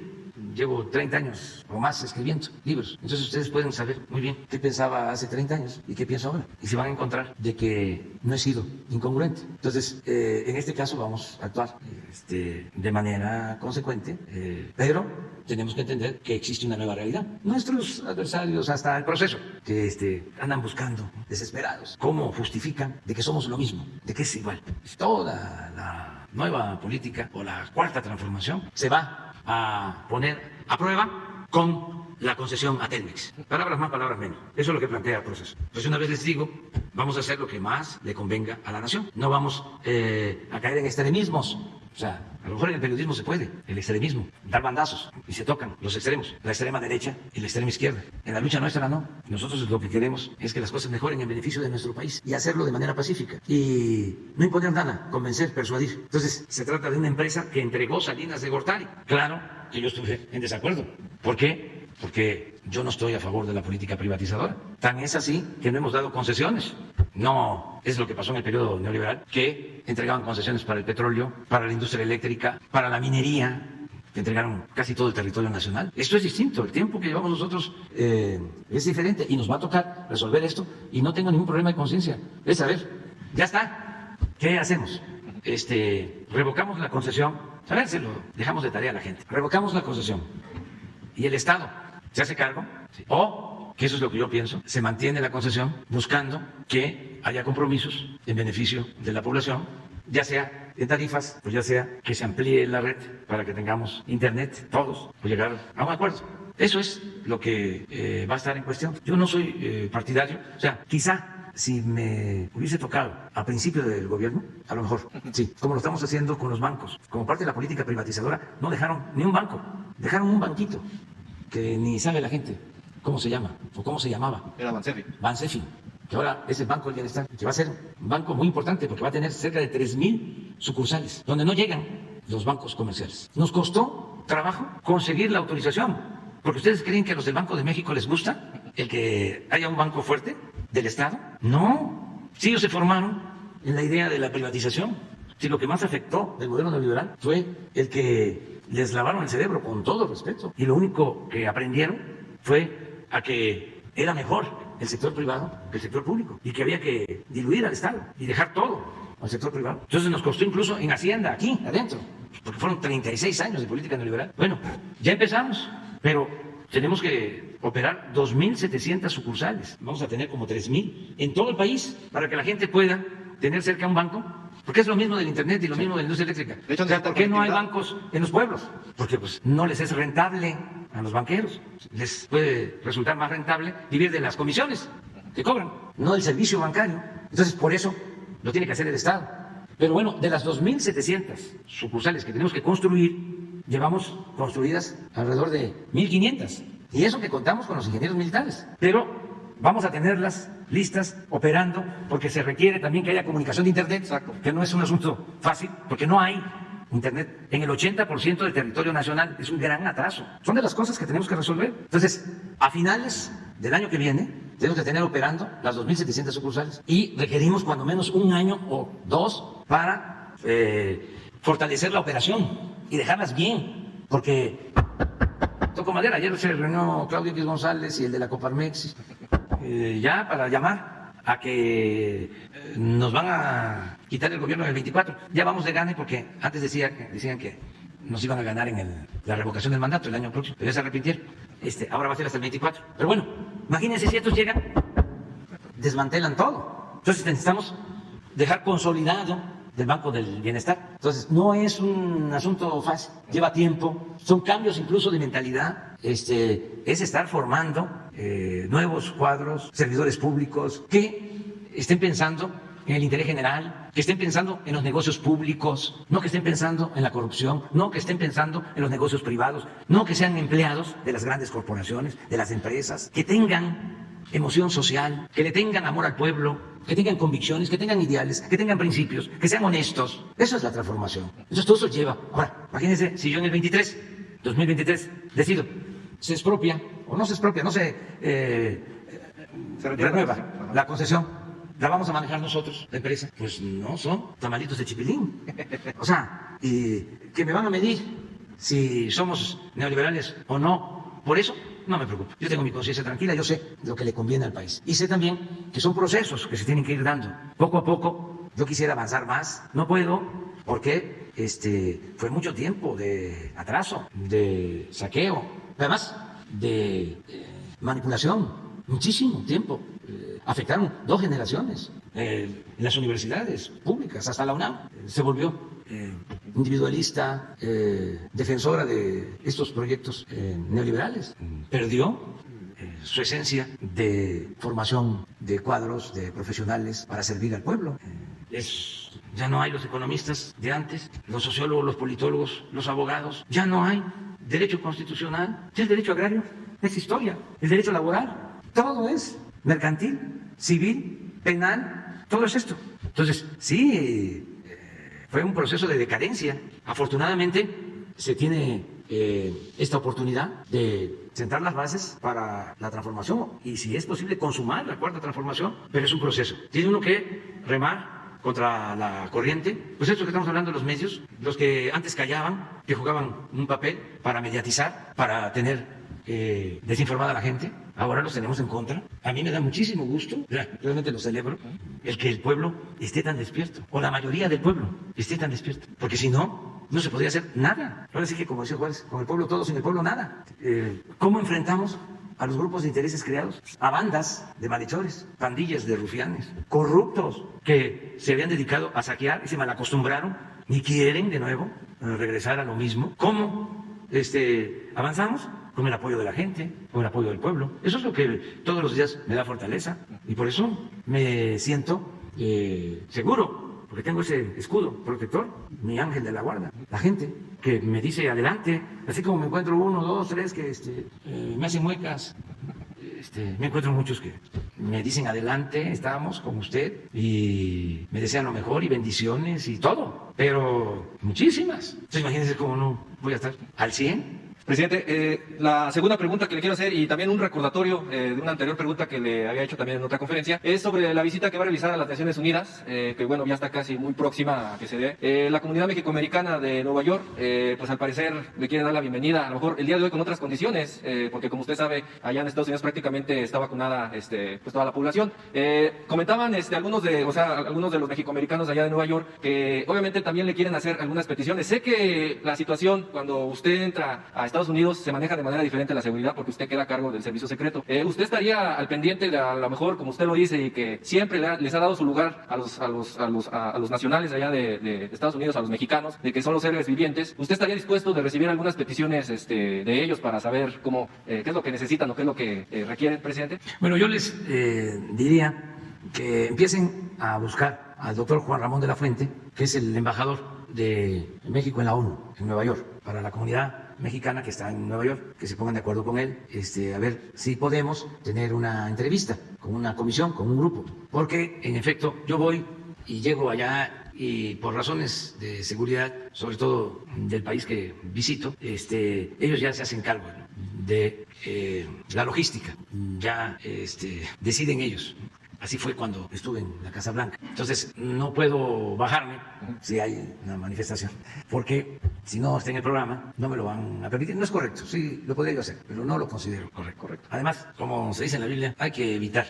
Llevo 30 años o más escribiendo libros. Entonces ustedes pueden saber muy bien qué pensaba hace 30 años y qué pienso ahora. Y se van a encontrar de que no he sido incongruente. Entonces, en este caso vamos a actuar de manera consecuente, pero tenemos que entender que existe una nueva realidad. Nuestros adversarios, hasta el proceso, que andan buscando, desesperados, cómo justifican de que somos lo mismo, de que es igual. Toda la nueva política o la cuarta transformación se va a poner a prueba con la concesión a Telmex. Palabras más, palabras menos. Eso es lo que plantea el proceso. Entonces, una vez les digo, vamos a hacer lo que más le convenga a la nación. No vamos a caer en extremismos. O sea, a lo mejor en el periodismo se puede, el extremismo, dar bandazos y se tocan los extremos, la extrema derecha y la extrema izquierda. En la lucha nuestra no. Nosotros lo que queremos es que las cosas mejoren en beneficio de nuestro país y hacerlo de manera pacífica. Y no imponer nada, convencer, persuadir. Entonces, se trata de una empresa que entregó Salinas de Gortari. Claro que yo estuve en desacuerdo. ¿Por qué? Porque yo no estoy a favor de la política privatizadora. Tan es así que no hemos dado concesiones. No es lo que pasó en el periodo neoliberal, que entregaban concesiones para el petróleo, para la industria eléctrica, para la minería, que entregaron casi todo el territorio nacional. Esto es distinto. El tiempo que llevamos nosotros es diferente y nos va a tocar resolver esto y no tengo ningún problema de conciencia. Es saber, ya está, ¿qué hacemos? Revocamos la concesión. A ver, se lo dejamos de tarea a la gente. Revocamos la concesión y el Estado se hace cargo, ¿sí? O, que eso es lo que yo pienso, se mantiene la concesión buscando que haya compromisos en beneficio de la población, ya sea en tarifas, pues ya sea que se amplíe la red para que tengamos internet, todos, pues llegar a un acuerdo. Eso es lo que va a estar en cuestión. Yo no soy partidario, o sea, quizá si me hubiese tocado a principio del gobierno, a lo mejor, sí, como lo estamos haciendo con los bancos, como parte de la política privatizadora, no dejaron ni un banco, dejaron un banquito que ni sabe la gente cómo se llama o cómo se llamaba. Era Bansefi. Bansefi, que ahora es el Banco del Bienestar, que va a ser un banco muy importante porque va a tener cerca de 3,000 sucursales, donde no llegan los bancos comerciales. Nos costó trabajo conseguir la autorización, porque ustedes creen que a los del Banco de México les gusta el que haya un banco fuerte del Estado. No, si ellos se formaron en la idea de la privatización. Si lo que más afectó del modelo neoliberal fue el que les lavaron el cerebro, con todo respeto, y lo único que aprendieron fue a que era mejor el sector privado que el sector público y que había que diluir al Estado y dejar todo al sector privado. Entonces nos costó incluso en Hacienda, aquí adentro, porque fueron 36 años de política neoliberal. Bueno, ya empezamos, pero tenemos que operar 2,700 sucursales. Vamos a tener como 3,000 en todo el país para que la gente pueda tener cerca un banco. Porque es lo mismo del Internet y lo mismo de la industria eléctrica. De hecho, o sea, ¿por qué no hay bancos en los pueblos? Porque pues no les es rentable a los banqueros. Les puede resultar más rentable vivir de las comisiones que cobran, no del servicio bancario. Entonces, por eso lo tiene que hacer el Estado. Pero bueno, de las 2,700 sucursales que tenemos que construir, llevamos construidas alrededor de 1,500. Y eso que contamos con los ingenieros militares. Pero vamos a tenerlas listas, operando, porque se requiere también que haya comunicación de Internet, Exacto. que no es un asunto fácil, porque no hay Internet en el 80% del territorio nacional. Es un gran atraso. Son de las cosas que tenemos que resolver. Entonces, a finales del año que viene, tenemos que tener operando las 2.700 sucursales y requerimos cuando menos 1 año o 2 para fortalecer la operación y dejarlas bien, porque toco madera. Ayer se reunió Claudio X González y el de la Coparmex ya para llamar a que nos van a quitar el gobierno del 24. Ya vamos de gane porque antes decían que nos iban a ganar en la revocación del mandato el año próximo, pero ya se arrepintieron. Ahora va a ser hasta el 24. Pero bueno, imagínense si estos llegan, desmantelan todo. Entonces necesitamos dejar consolidado del Banco del Bienestar. Entonces no es un asunto fácil, lleva tiempo, son cambios incluso de mentalidad. Es estar formando nuevos cuadros, servidores públicos que estén pensando en el interés general, que estén pensando en los negocios públicos, no que estén pensando en la corrupción, no que estén pensando en los negocios privados, no que sean empleados de las grandes corporaciones, de las empresas, que tengan emoción social, que le tengan amor al pueblo, que tengan convicciones, que tengan ideales, que tengan principios, que sean honestos. Eso es la transformación. Todo eso lleva. Ahora, imagínense si yo en el 2023, decido, se expropia o no se expropia, no se renueva la concesión. ¿La vamos a manejar nosotros, la empresa? Pues no, son tamalitos de chipilín. O sea, que me van a medir si somos neoliberales o no. Por eso no me preocupo. Yo tengo mi conciencia tranquila, yo sé lo que le conviene al país. Y sé también que son procesos que se tienen que ir dando. Poco a poco, yo quisiera avanzar más. No puedo porque fue mucho tiempo de atraso, de saqueo, además de manipulación, muchísimo tiempo. Afectaron 2 generaciones en las universidades públicas, hasta la UNAM se volvió individualista, defensora de estos proyectos neoliberales. Perdió su esencia de formación de cuadros, de profesionales para servir al pueblo. Ya no hay los economistas de antes, los sociólogos, los politólogos, los abogados, ya no hay derecho constitucional, ya el derecho agrario es historia, el derecho laboral, todo es mercantil, civil, penal, todo es esto. Entonces, sí, fue un proceso de decadencia. Afortunadamente, se tiene esta oportunidad de sentar las bases para la transformación y, si es posible, consumar la 4ª transformación, pero es un proceso. Tiene uno que remar contra la corriente. Pues esto que estamos hablando de los medios, los que antes callaban, que jugaban un papel para mediatizar, para tener desinformada a la gente, ahora los tenemos en contra. A mí me da muchísimo gusto, realmente lo celebro, el que el pueblo esté tan despierto, o la mayoría del pueblo esté tan despierto, porque si no, no se podría hacer nada. Ahora sí que, como decía Juárez, con el pueblo todo, sin el pueblo nada. ¿Cómo enfrentamos a los grupos de intereses creados? A bandas de malhechores, pandillas de rufianes, corruptos, que se habían dedicado a saquear y se malacostumbraron y quieren de nuevo regresar a lo mismo. ¿Cómo avanzamos? Con el apoyo de la gente, con el apoyo del pueblo. Eso es lo que todos los días me da fortaleza y por eso me siento seguro, porque tengo ese escudo protector, mi ángel de la guarda. La gente que me dice adelante, así como me encuentro 1, 2, 3 que me hacen muecas. Me encuentro muchos que me dicen adelante, estamos con usted y me desean lo mejor y bendiciones y todo, pero muchísimas. Entonces imagínense cómo no voy a estar al 100. Presidente, la segunda pregunta que le quiero hacer, y también un recordatorio de una anterior pregunta que le había hecho también en otra conferencia, es sobre la visita que va a realizar a las Naciones Unidas, que bueno, ya está casi muy próxima a que se dé. La comunidad mexicoamericana de Nueva York, pues al parecer le quiere dar la bienvenida, a lo mejor el día de hoy con otras condiciones, porque como usted sabe, allá en Estados Unidos prácticamente está vacunada pues toda la población. Comentaban algunos de los mexicoamericanos allá de Nueva York que obviamente también le quieren hacer algunas peticiones. Sé que la situación cuando usted entra a Estados Unidos se maneja de manera diferente la seguridad porque usted queda a cargo del servicio secreto. ¿Usted estaría al pendiente de, a lo mejor, como usted lo dice, y que siempre les ha dado su lugar a los nacionales allá de Estados Unidos, a los mexicanos, de que son los héroes vivientes? ¿Usted estaría dispuesto de recibir algunas peticiones de ellos para saber qué es lo que necesitan o qué es lo que requieren, presidente? Bueno, yo les diría que empiecen a buscar al doctor Juan Ramón de la Fuente, que es el embajador de México en la ONU, en Nueva York, para la comunidad mexicana que está en Nueva York, que se pongan de acuerdo con él, a ver si podemos tener una entrevista con una comisión, con un grupo, porque en efecto yo voy y llego allá y por razones de seguridad, sobre todo del país que visito, ellos ya se hacen cargo, ¿no?, de la logística, ya deciden ellos. Así fue cuando estuve en la Casa Blanca. Entonces, no puedo bajarme si hay una manifestación, porque si no está en el programa, no me lo van a permitir. No es correcto, sí, lo podría yo hacer, pero no lo considero correcto. Además, como se dice en la Biblia, hay que evitar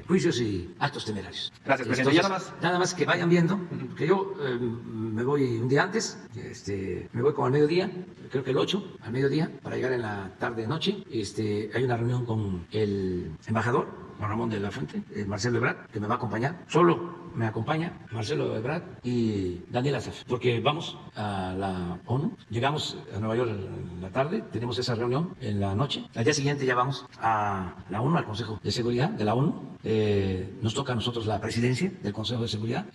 juicios y actos temerarios. Gracias, presidente. Entonces, nada más que vayan viendo, que yo me voy un día antes, me voy como al mediodía, creo que el 8, al mediodía, para llegar en la tarde-noche. Hay una reunión con el embajador, Juan Ramón de la Fuente, Marcelo Ebrard, que me va a acompañar. Solo me acompaña Marcelo Ebrard y Daniel Asaf, porque vamos a la ONU, llegamos a Nueva York en la tarde, tenemos esa reunión en la noche, al día siguiente ya vamos a la ONU, al Consejo de Seguridad de la ONU, nos toca a nosotros la presidencia del Consejo de Seguridad,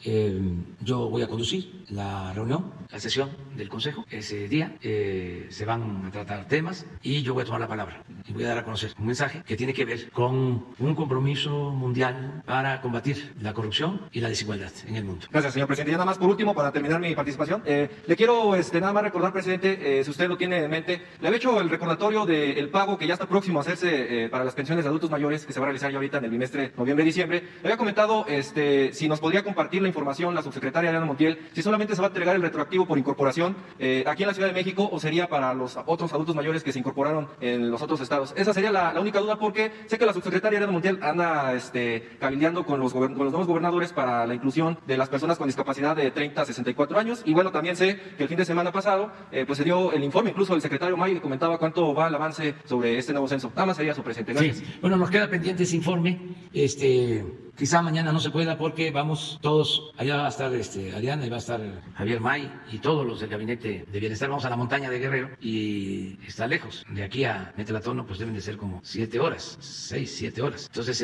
yo voy a conducir la reunión, la sesión del Consejo, ese día se van a tratar temas y yo voy a tomar la palabra y voy a dar a conocer un mensaje que tiene que ver con un compromiso mundial para combatir la corrupción y la desigualdad en el mundo. Gracias, señor presidente. Y nada más, por último, para terminar mi participación, le quiero nada más recordar, presidente, si usted lo tiene en mente, le había hecho el recordatorio del pago que ya está próximo a hacerse para las pensiones de adultos mayores, que se va a realizar ya ahorita en el bimestre noviembre-diciembre. Le había comentado si nos podría compartir la información la subsecretaria Ariana Montiel, si solamente se va a entregar el retroactivo por incorporación aquí en la Ciudad de México o sería para los otros adultos mayores que se incorporaron en los otros estados. Esa sería la única duda, porque sé que la subsecretaria Ariana Montiel anda cabildeando con los nuevos gobernadores para la inclusión de las personas con discapacidad de 30 a 64 años. Y bueno, también sé que el fin de semana pasado pues se dio el informe, incluso el secretario May comentaba cuánto va el avance sobre este nuevo censo. Nada más sería su presidente. Gracias. Sí. Bueno, nos queda pendiente ese informe. Quizá mañana no se pueda porque vamos todos, allá va a estar Ariana y va a estar Javier May y todos los del Gabinete de Bienestar. Vamos a la montaña de Guerrero y está lejos. De aquí a Metlatono pues deben de ser como 7 horas, 6, 7 horas. Entonces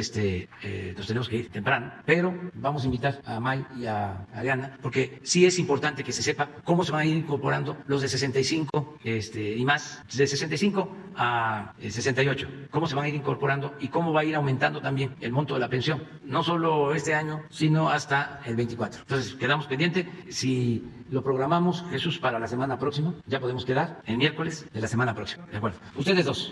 nos tenemos que ir temprano, pero vamos a invitar a May y a Ariana porque sí es importante que se sepa cómo se van a ir incorporando los de 65 y más, de 65 a 68, cómo se van a ir incorporando y cómo va a ir aumentando también el monto de la pensión. No solo este año, sino hasta el 24. Entonces, quedamos pendientes. Si lo programamos, Jesús, para la semana próxima, ya podemos quedar el miércoles de la semana próxima. ¿De acuerdo? Ustedes dos.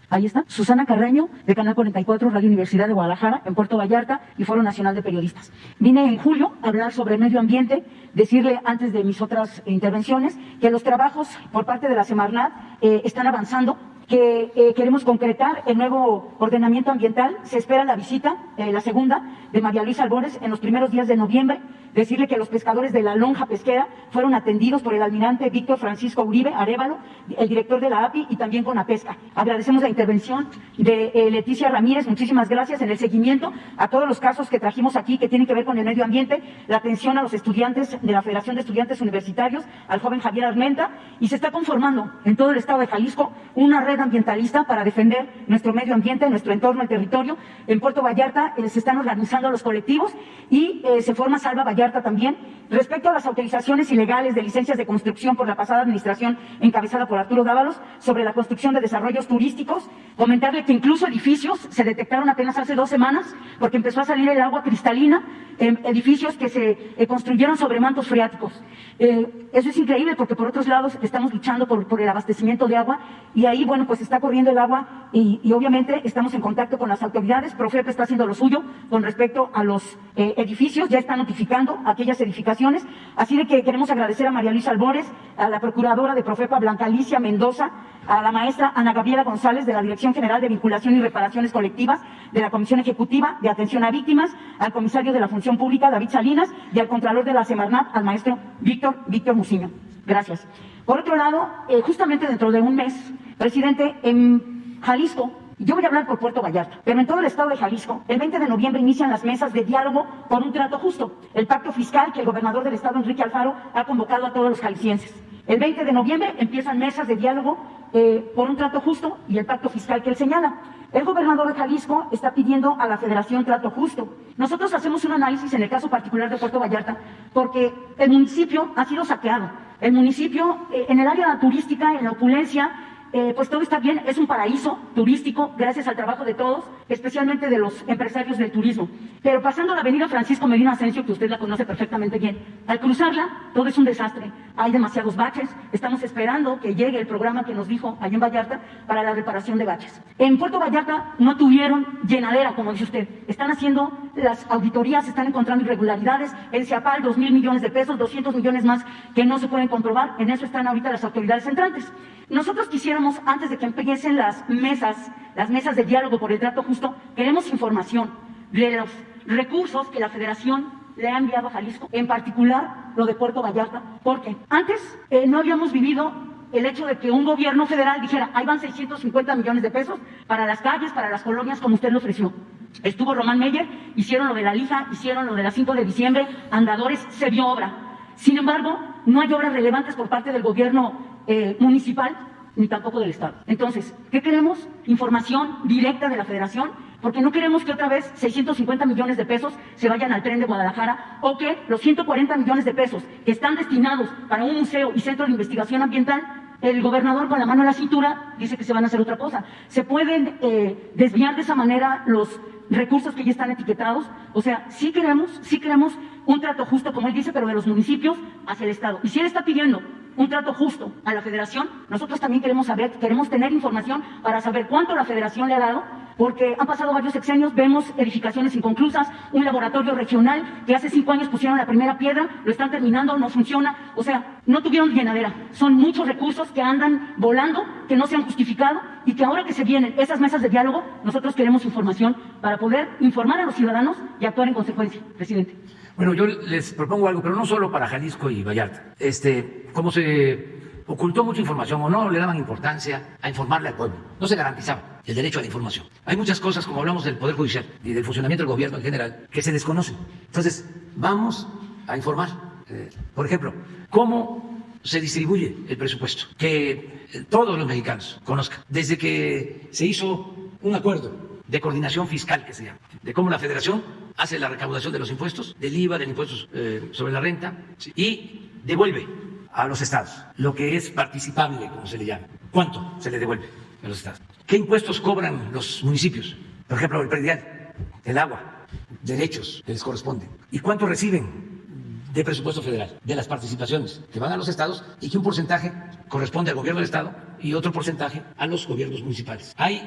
Ahí está, Susana Carreño, de Canal 44, Radio Universidad de Guadalajara, en Puerto Vallarta y Foro Nacional de Periodistas. Vine en julio a hablar sobre medio ambiente, decirle antes de mis otras intervenciones que los trabajos por parte de la Semarnat están avanzando, que queremos concretar el nuevo ordenamiento ambiental. Se espera la visita, la segunda, de María Luisa Albores en los primeros días de noviembre. Decirle que los pescadores de la lonja pesquera fueron atendidos por el almirante Víctor Francisco Uribe Arévalo, el director de la API, y también con la pesca. Agradecemos la intervención de Leticia Ramírez, muchísimas gracias, en el seguimiento a todos los casos que trajimos aquí que tienen que ver con el medio ambiente, la atención a los estudiantes de la Federación de Estudiantes Universitarios, al joven Javier Armenta, y se está conformando en todo el estado de Jalisco una red ambientalista para defender nuestro medio ambiente, nuestro entorno, el territorio. En Puerto Vallarta se están organizando los colectivos y se forma Salva Vallarta también. Respecto a las autorizaciones ilegales de licencias de construcción por la pasada administración encabezada por Arturo Dávalos sobre la construcción de desarrollos turísticos, comentarle que incluso edificios se detectaron apenas hace 2 semanas porque empezó a salir el agua cristalina en edificios que se construyeron sobre mantos freáticos. Eso es increíble porque por otros lados estamos luchando por el abastecimiento de agua y ahí, bueno, pues está corriendo el agua y obviamente estamos en contacto con las autoridades. Profepa está haciendo lo suyo con respecto a los edificios, ya está notificando aquellas edificaciones, así de que queremos agradecer a María Luisa Albores, a la procuradora de Profepa Blanca Alicia Mendoza, a la maestra Ana Gabriela González de la Dirección General de Vinculación y Reparaciones Colectivas de la Comisión Ejecutiva de Atención a Víctimas, al comisario de la Función Pública David Salinas y al contralor de la Semarnat, al maestro Víctor Muciño. Gracias. Por otro lado, justamente dentro de un mes, presidente, en Jalisco, yo voy a hablar por Puerto Vallarta, pero en todo el estado de Jalisco, el 20 de noviembre inician las mesas de diálogo por un trato justo, el pacto fiscal que el gobernador del estado, Enrique Alfaro, ha convocado a todos los jaliscienses. El 20 de noviembre empiezan mesas de diálogo por un trato justo y el pacto fiscal que él señala. El gobernador de Jalisco está pidiendo a la Federación trato justo. Nosotros hacemos un análisis en el caso particular de Puerto Vallarta porque el municipio ha sido saqueado. El municipio, en el área turística, en la opulencia, pues todo está bien, es un paraíso turístico gracias al trabajo de todos, especialmente de los empresarios del turismo. Pero pasando la avenida Francisco Medina Asensio, que usted la conoce perfectamente bien, al cruzarla todo es un desastre, hay demasiados baches, estamos esperando que llegue el programa que nos dijo allá en Vallarta para la reparación de baches. En Puerto Vallarta no tuvieron llenadera, como dice usted, están haciendo las auditorías, están encontrando irregularidades, el CIAPAL 2,000 millones de pesos, 200 millones más que no se pueden comprobar, en eso están ahorita las autoridades entrantes. Nosotros quisiéramos, antes de que empiecen las mesas de diálogo por el trato justo, queremos información de los recursos que la Federación le ha enviado a Jalisco, en particular lo de Puerto Vallarta, porque antes no habíamos vivido el hecho de que un gobierno federal dijera, ahí van 650 millones de pesos para las calles, para las colonias, como usted lo ofreció. Estuvo Román Meyer, hicieron lo de la Lija, hicieron lo de la 5 de diciembre, andadores, se vio obra. Sin embargo, no hay obras relevantes por parte del gobierno municipal, ni tampoco del Estado. Entonces, ¿qué queremos? Información directa de la Federación, porque no queremos que otra vez 650 millones de pesos se vayan al Tren de Guadalajara, o que los 140 millones de pesos que están destinados para un museo y centro de investigación ambiental, el gobernador con la mano en la cintura dice que se van a hacer otra cosa. Se pueden desviar de esa manera los recursos que ya están etiquetados. O sea, sí queremos un trato justo, como él dice, pero de los municipios hacia el Estado. Y si él está pidiendo un trato justo a la Federación, nosotros también queremos saber, queremos tener información para saber cuánto la Federación le ha dado, porque han pasado varios sexenios, vemos edificaciones inconclusas, un laboratorio regional que hace 5 años pusieron la primera piedra, lo están terminando, no funciona, o sea, no tuvieron llenadera. Son muchos recursos que andan volando, que no se han justificado, y que ahora que se vienen esas mesas de diálogo, nosotros queremos información para poder informar a los ciudadanos y actuar en consecuencia, presidente. Bueno, yo les propongo algo, pero no solo para Jalisco y Vallarta. Como se ocultó mucha información o no le daban importancia a informarle al pueblo, no se garantizaba el derecho a la información. Hay muchas cosas, como hablamos del Poder Judicial y del funcionamiento del gobierno en general, que se desconocen. Entonces, vamos a informar. Por ejemplo, cómo se distribuye el presupuesto, que todos los mexicanos conozcan. Desde que se hizo un acuerdo de coordinación fiscal, que se llama, de cómo la Federación hace la recaudación de los impuestos, del IVA, del impuesto sobre la renta, y devuelve a los estados lo que es participable, como se le llama. ¿Cuánto se le devuelve a los estados? ¿Qué impuestos cobran los municipios? Por ejemplo, el predial, el agua, derechos que les corresponden. ¿Y cuánto reciben de presupuesto federal, de las participaciones que van a los estados, y que un porcentaje corresponde al gobierno del estado y otro porcentaje a los gobiernos municipales? Hay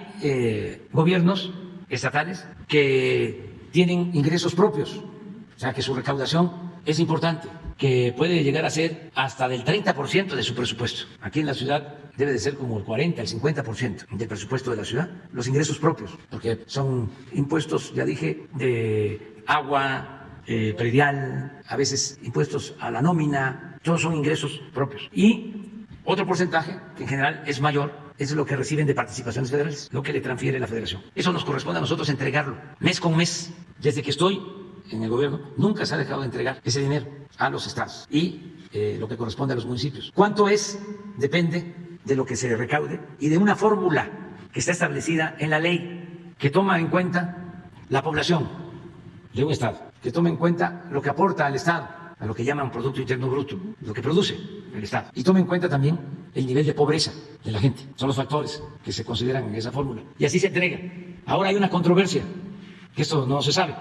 gobiernos estatales que tienen ingresos propios, o sea que su recaudación es importante, que puede llegar a ser hasta del 30% de su presupuesto. Aquí en la ciudad debe de ser como el 40, el 50% del presupuesto de la ciudad, los ingresos propios, porque son impuestos, ya dije, de agua, predial, a veces impuestos a la nómina, todos son ingresos propios. Y otro porcentaje, que en general es mayor, es lo que reciben de participaciones federales, lo que le transfiere la Federación. Eso nos corresponde a nosotros entregarlo, mes con mes. Desde que estoy en el gobierno, nunca se ha dejado de entregar ese dinero a los estados y lo que corresponde a los municipios. ¿Cuánto es? Depende de lo que se recaude y de una fórmula que está establecida en la ley, que toma en cuenta la población de un estado, que toma en cuenta lo que aporta al estado, a lo que llaman Producto Interno Bruto, lo que produce el estado, y toma en cuenta también el nivel de pobreza de la gente. Son los factores que se consideran en esa fórmula. Y así se entrega. Ahora hay una controversia, que esto no se sabe,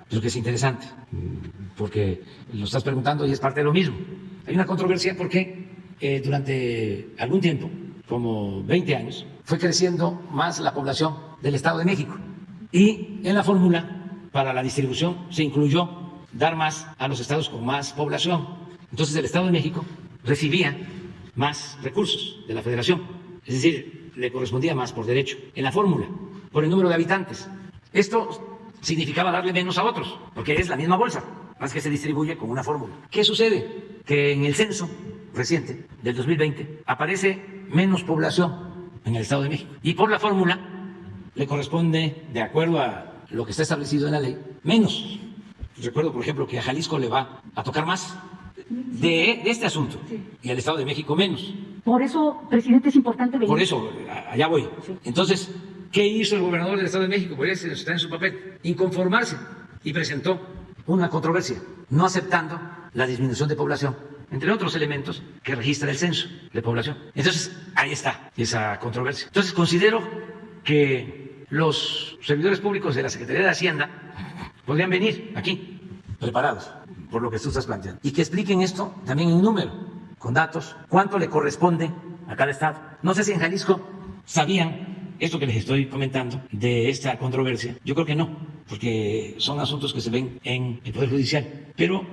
pero que es interesante, porque lo estás preguntando y es parte de lo mismo. Hay una controversia porque durante algún tiempo, como 20 años, fue creciendo más la población del Estado de México. Y en la fórmula para la distribución se incluyó dar más a los estados con más población. Entonces el Estado de México recibía más recursos de la Federación, es decir, le correspondía más por derecho en la fórmula, por el número de habitantes. Esto significaba darle menos a otros, porque es la misma bolsa, más que se distribuye con una fórmula. ¿Qué sucede? Que en el censo reciente del 2020 aparece menos población en el Estado de México, y por la fórmula le corresponde, de acuerdo a lo que está establecido en la ley, menos. Recuerdo, por ejemplo, que a Jalisco le va a tocar más de este asunto, y al Estado de México menos. Por eso, presidente, es importante venir. Por eso, allá voy. Entonces, ¿qué hizo el gobernador del Estado de México? Pues está en su papel, inconformarse, y presentó una controversia, no aceptando la disminución de población entre otros elementos que registra el censo de población. Entonces, ahí está esa controversia. Entonces, considero que los servidores públicos de la Secretaría de Hacienda podrían venir aquí preparados por lo que tú estás planteando y que expliquen esto también en número, con datos, cuánto le corresponde a cada estado. No sé si en Jalisco sabían esto que les estoy comentando de esta controversia. Yo creo que no, porque son asuntos que se ven en el Poder Judicial, pero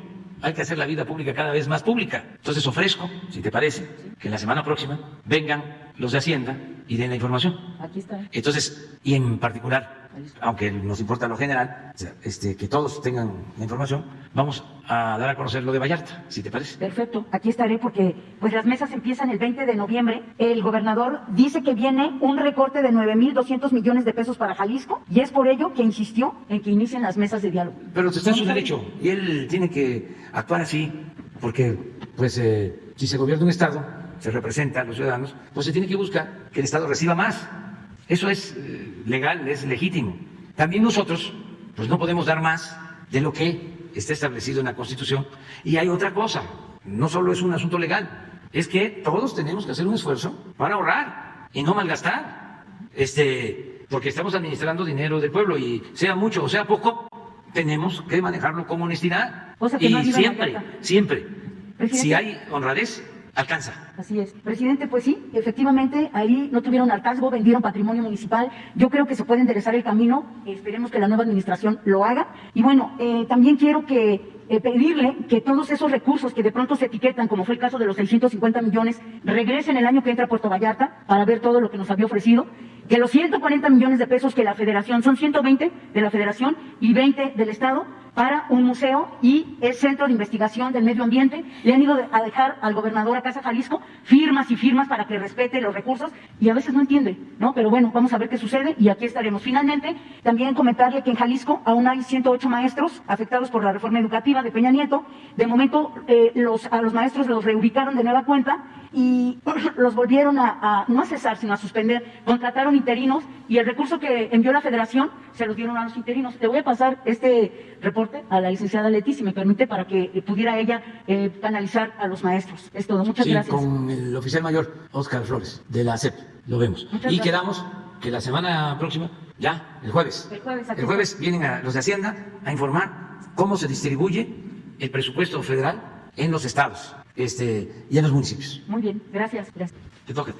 hay que hacer la vida pública cada vez más pública. Entonces ofrezco, si te parece, que la semana próxima vengan los de Hacienda y den la información. Aquí está. Entonces, y en particular, aunque nos importa lo general, que todos tengan la información, vamos a dar a conocer lo de Vallarta, si te parece. Perfecto, aquí estaré porque pues las mesas empiezan el 20 de noviembre. El gobernador dice que viene un recorte de 9,200 millones de pesos para Jalisco y es por ello que insistió en que inicien las mesas de diálogo. Pero está en su derecho y él tiene que actuar así porque pues si se gobierna un Estado, se representa a los ciudadanos, pues se tiene que buscar que el Estado reciba más. Eso es legal, es legítimo. También nosotros pues no podemos dar más de lo que está establecido en la Constitución. Y hay otra cosa, no solo es un asunto legal, es que todos tenemos que hacer un esfuerzo para ahorrar y no malgastar, porque estamos administrando dinero del pueblo y sea mucho o sea poco, tenemos que manejarlo con honestidad. O sea, que y no siempre, Presidente. si hay honradez, alcanza. Así es. Presidente, pues sí, efectivamente, ahí no tuvieron hartazgo, vendieron patrimonio municipal. Yo creo que se puede enderezar el camino. Esperemos que la nueva administración lo haga. Y bueno, también quiero pedirle que todos esos recursos que de pronto se etiquetan, como fue el caso de los 650 millones, regresen el año que entra a Puerto Vallarta para ver todo lo que nos había ofrecido. Que los 140 millones de pesos que la Federación, son 120 de la Federación y 20 del Estado, para un museo y el Centro de Investigación del Medio Ambiente. Le han ido a dejar al gobernador a Casa Jalisco firmas y firmas para que respete los recursos y a veces no entiende, ¿no? Pero bueno, vamos a ver qué sucede y aquí estaremos. Finalmente, también comentarle que en Jalisco aún hay 108 maestros afectados por la reforma educativa de Peña Nieto. De momento, a los maestros los reubicaron de nueva cuenta y los volvieron no a cesar, sino a suspender. Contrataron interinos y el recurso que envió la Federación se los dieron a los interinos. Le voy a pasar este reporte a la licenciada Leti, si me permite, para que pudiera ella canalizar a los maestros. Es todo. Muchas gracias. Con el oficial mayor Óscar Flores, de la CEP, lo vemos. Muchas y gracias. Quedamos que la semana próxima, ya, el jueves. El jueves Vienen los de Hacienda a informar cómo se distribuye el presupuesto federal en los estados y en los municipios. Muy bien, gracias. Te toca.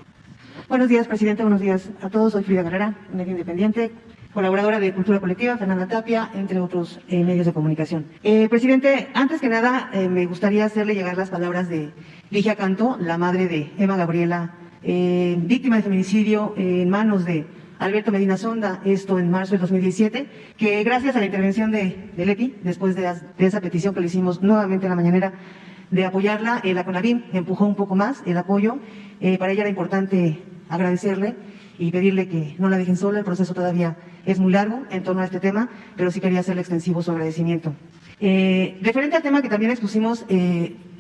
Buenos días, presidente. Buenos días a todos. Soy Frida Guerrera, medio independiente, colaboradora de Cultura Colectiva, Fernanda Tapia, entre otros medios de comunicación. Presidente, antes que nada, me gustaría hacerle llegar las palabras de Ligia Canto, la madre de Eva Gabriela, víctima de feminicidio en manos de Alberto Medina Sonda, esto en marzo del 2017, que gracias a la intervención de Leti, después de esa petición que le hicimos nuevamente en la mañanera, de apoyarla, la CONAVIM empujó un poco más el apoyo. Para ella era importante agradecerle y pedirle que no la dejen sola. El proceso todavía es muy largo en torno a este tema, pero sí quería hacerle extensivo su agradecimiento. Referente al tema que también expusimos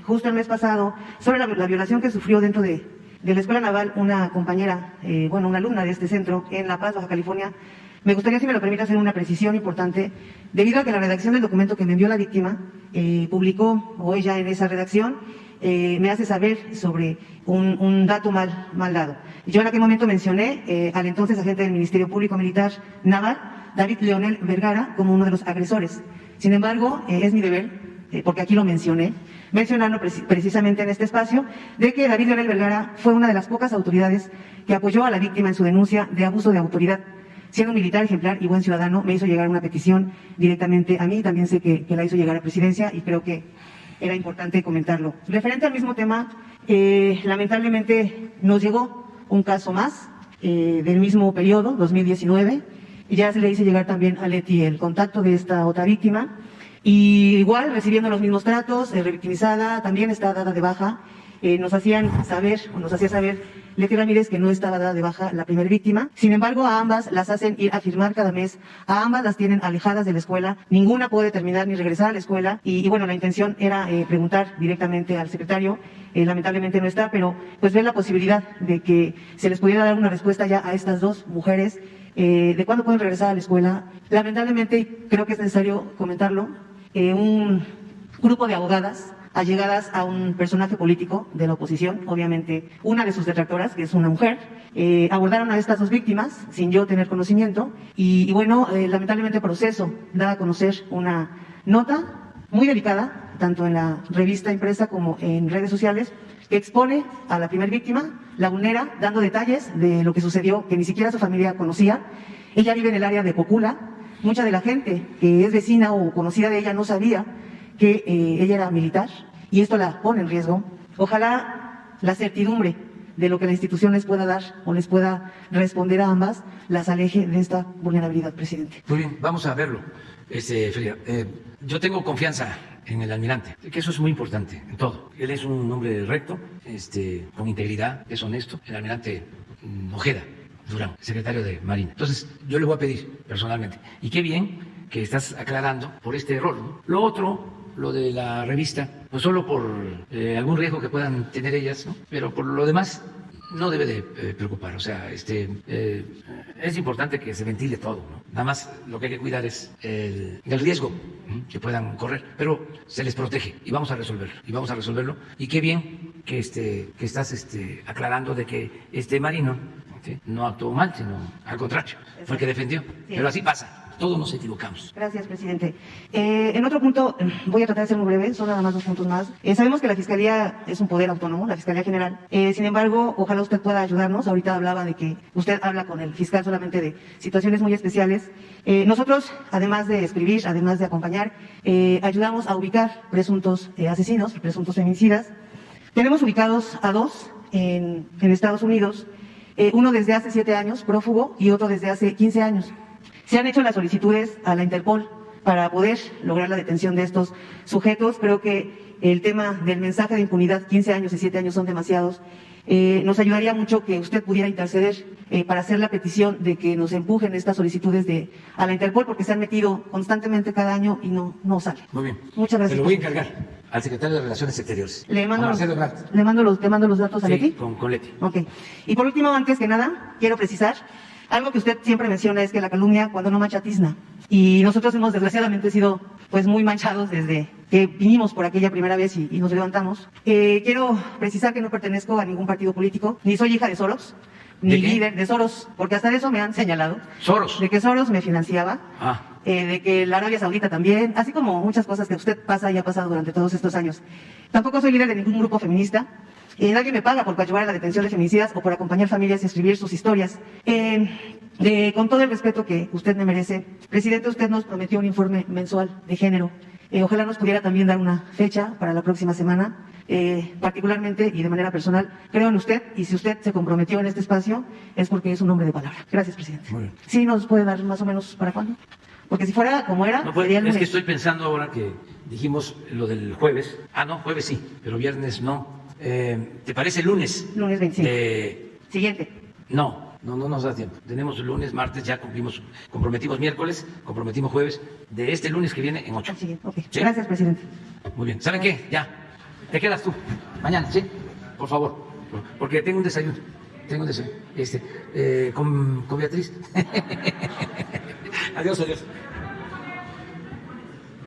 justo el mes pasado, sobre la violación que sufrió dentro de la Escuela Naval una compañera, una alumna de este centro en La Paz, Baja California, me gustaría, si me lo permite, hacer una precisión importante, debido a que la redacción del documento que me envió la víctima publicó, o ella en esa redacción, me hace saber sobre un dato mal dado. Yo en aquel momento mencioné al entonces agente del Ministerio Público Militar Naval, David Leonel Vergara, como uno de los agresores. Sin embargo, es mi deber, porque aquí lo mencioné, mencionarlo precisamente en este espacio, de que David Leonel Vergara fue una de las pocas autoridades que apoyó a la víctima en su denuncia de abuso de autoridad. Siendo un militar ejemplar y buen ciudadano, me hizo llegar una petición directamente a mí, también sé que la hizo llegar a Presidencia y creo que era importante comentarlo. Referente al mismo tema, lamentablemente nos llegó un caso más del mismo periodo, 2019, y ya se le hice llegar también a Leti el contacto de esta otra víctima, y igual recibiendo los mismos tratos, revictimizada, también está dada de baja. Nos hacía saber Leti Ramírez que no estaba dada de baja la primera víctima. Sin embargo, a ambas las hacen ir a firmar cada mes, a ambas las tienen alejadas de la escuela, ninguna puede terminar ni regresar a la escuela, y bueno, la intención era preguntar directamente al secretario, lamentablemente no está, pero pues ver la posibilidad de que se les pudiera dar una respuesta ya a estas dos mujeres, de cuándo pueden regresar a la escuela. Lamentablemente, creo que es necesario comentarlo, un grupo de abogadas allegadas a un personaje político de la oposición, obviamente una de sus detractoras, que es una mujer, abordaron a estas dos víctimas sin yo tener conocimiento y bueno, lamentablemente Proceso da a conocer una nota muy delicada, tanto en la revista impresa como en redes sociales, que expone a la primer víctima, la vulnera, dando detalles de lo que sucedió, que ni siquiera su familia conocía. Ella vive en el área de Cocula. Mucha de la gente que es vecina o conocida de ella no sabía que ella era militar y esto la pone en riesgo. Ojalá la certidumbre de lo que la institución les pueda dar o les pueda responder a ambas las aleje de esta vulnerabilidad, presidente. Muy bien, vamos a verlo. Frida, yo tengo confianza en el almirante, que eso es muy importante en todo. Él es un hombre recto, con integridad, es honesto. El almirante Ojeda Durán, secretario de Marina. Entonces, yo le voy a pedir personalmente. Y qué bien que estás aclarando por este error, ¿no? Lo otro, lo de la revista, pues solo por algún riesgo que puedan tener ellas, ¿no? Pero por lo demás no debe de preocupar. O sea, es importante que se ventile todo, ¿no? Nada más lo que hay que cuidar es el riesgo que puedan correr, pero se les protege y vamos a resolverlo. Y qué bien que estás aclarando de que este marino no actuó mal, sino al contrario, fue el que defendió. Sí. Pero así pasa. Todos nos equivocamos. Gracias, presidente. En otro punto, voy a tratar de ser muy breve, son nada más 2 puntos más. Sabemos que la Fiscalía es un poder autónomo, la Fiscalía General. Sin embargo, ojalá usted pueda ayudarnos. Ahorita hablaba de que usted habla con el fiscal solamente de situaciones muy especiales. Nosotros, además de escribir, además de acompañar, ayudamos a ubicar presuntos asesinos, presuntos feminicidas. Tenemos ubicados a 2 en Estados Unidos, uno desde hace 7 años, prófugo, y otro desde hace 15 años. Se han hecho las solicitudes a la Interpol para poder lograr la detención de estos sujetos. Creo que el tema del mensaje de impunidad, 15 años y 7 años son demasiados. Nos ayudaría mucho que usted pudiera interceder para hacer la petición de que nos empujen estas solicitudes a la Interpol, porque se han metido constantemente cada año y no sale. Muy bien. Muchas gracias. Se lo voy a encargar al secretario de Relaciones Exteriores. Le mando Marcelo Ebrard. te mando los datos a Leti. Sí, con Leti. Ok. Y por último, antes que nada, quiero precisar algo que usted siempre menciona, es que la calumnia cuando no mancha tizna. Y nosotros hemos desgraciadamente sido pues muy manchados desde que vinimos por aquella primera vez y nos levantamos. Quiero precisar que no pertenezco a ningún partido político, ni soy hija de Soros, ni líder de Soros, porque hasta de eso me han señalado. Soros. De que Soros me financiaba. Ah. De que la Arabia Saudita también, así como muchas cosas que usted pasa y ha pasado durante todos estos años. Tampoco soy líder de ningún grupo feminista. Nadie me paga por ayudar a la detención de feminicidas o por acompañar familias y escribir sus historias. Con todo el respeto que usted me merece, presidente, usted nos prometió un informe mensual de género. Ojalá nos pudiera también dar una fecha para la próxima semana. Particularmente y de manera personal, creo en usted, y si usted se comprometió en este espacio es porque es un hombre de palabra. Gracias, presidente. Muy bien. ¿Sí nos puede dar más o menos para cuándo? Porque si fuera como era, No, pues, sería el es lunes. que estoy pensando ahora que dijimos lo del jueves. Ah, no, jueves sí, pero viernes no. ¿Te parece lunes? Lunes 25. Siguiente. No nos da tiempo. Tenemos lunes, martes, ya comprometimos miércoles, comprometimos jueves, de este lunes que viene en 8. Al siguiente. Okay. ¿Sí? Gracias, presidente. Muy bien. ¿Saben qué? Ya. Te quedas tú. Mañana, ¿sí? Por favor. Porque tengo un desayuno. Con Beatriz. Adiós.